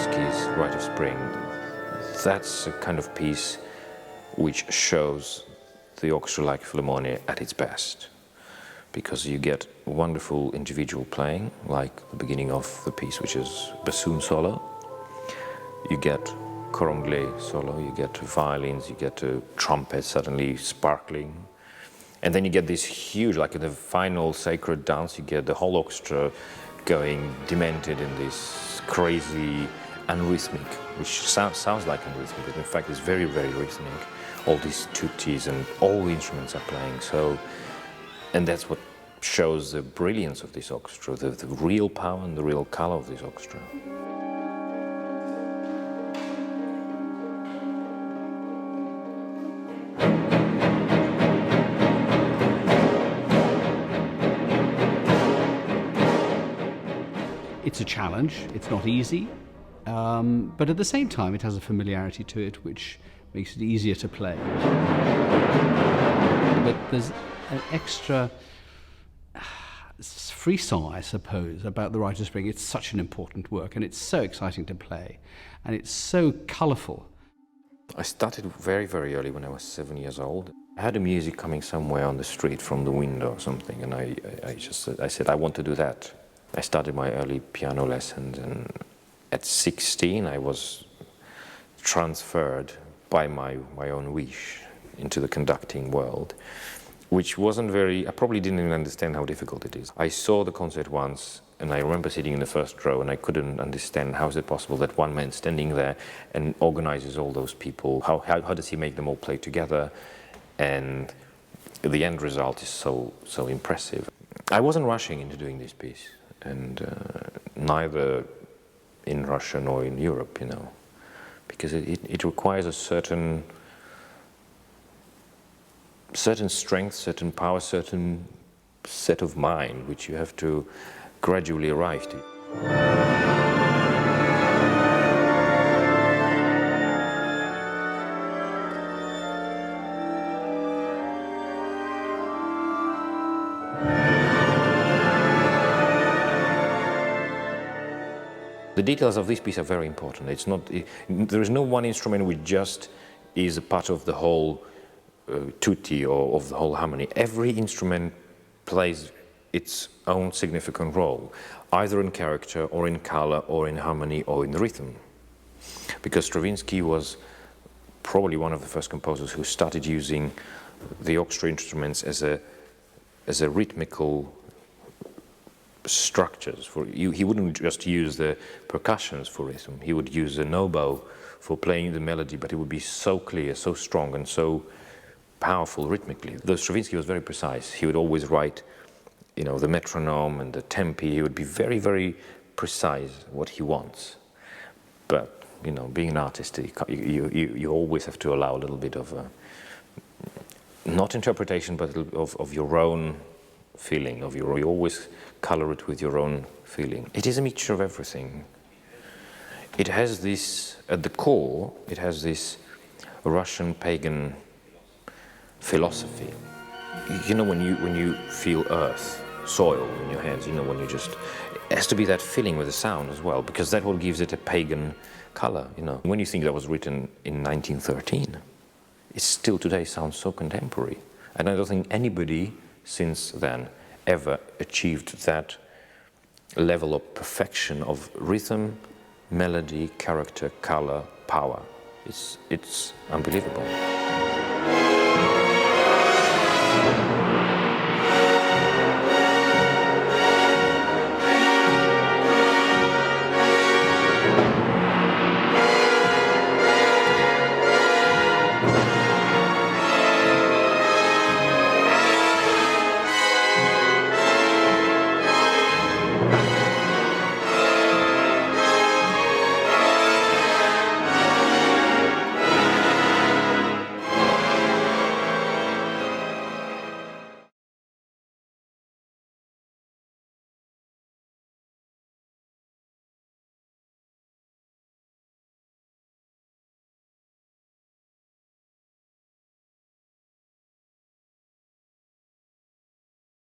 Stravinsky's Rite of Spring. That's a kind of piece which shows the orchestra like Philharmonia at its best, because you get wonderful individual playing, like the beginning of the piece, which is bassoon solo. You get cor anglais solo, you get violins, you get a trumpet suddenly sparkling. And then you get this huge, like in the final sacred dance, you get the whole orchestra going demented in this crazy unrhythmic, which sounds like unrhythmic, but in fact it's very, very rhythmic. All these tutis and all the instruments are playing. So, and that's what shows the brilliance of this orchestra, the real power and the real color of this orchestra. It's a challenge, it's not easy, but at the same time it has a familiarity to it which makes it easier to play. But there's an extra frisson, I suppose, about the Rite of Spring. It's such an important work and it's so exciting to play and it's so colourful. I started very, very early when I was 7 years old. I had the music coming somewhere on the street from the window or something, and I said, I want to do that. I started my early piano lessons, and at 16 I was transferred by my own wish into the conducting world, which wasn't very, I probably didn't even understand how difficult it is. I saw the concert once, and I remember sitting in the first row, and I couldn't understand how is it possible that one man standing there and organizes all those people, how does he make them all play together, and the end result is so impressive. I wasn't rushing into doing this piece. And neither in Russia nor in Europe, you know, because it requires a certain strength, certain power, certain set of mind, which you have to gradually arrive to. The details of this piece are very important. It's not, there is no one instrument which just is a part of the whole tutti or of the whole harmony. Every instrument plays its own significant role, either in character or in color or in harmony or in rhythm. Because Stravinsky was probably one of the first composers who started using the orchestra instruments as a rhythmical structures. He wouldn't just use the percussions for rhythm. He would use an oboe for playing the melody, but it would be so clear, so strong, and so powerful rhythmically. Though Stravinsky was very precise. He would always write, you know, the metronome and the tempi. He would be very, very precise what he wants. But, you know, being an artist, you always have to allow a little bit of not interpretation, but of your own feeling, you always color it with your own feeling. It is a mixture of everything. It has this, at the core, it has this Russian pagan philosophy. You know, when you feel earth, soil in your hands, you know, when you just, it has to be that feeling with the sound as well, because that what gives it a pagan color, you know. When you think that was written in 1913, it still today sounds so contemporary. And I don't think anybody since then ever achieved that level of perfection of rhythm, melody, character, color, power. It's unbelievable.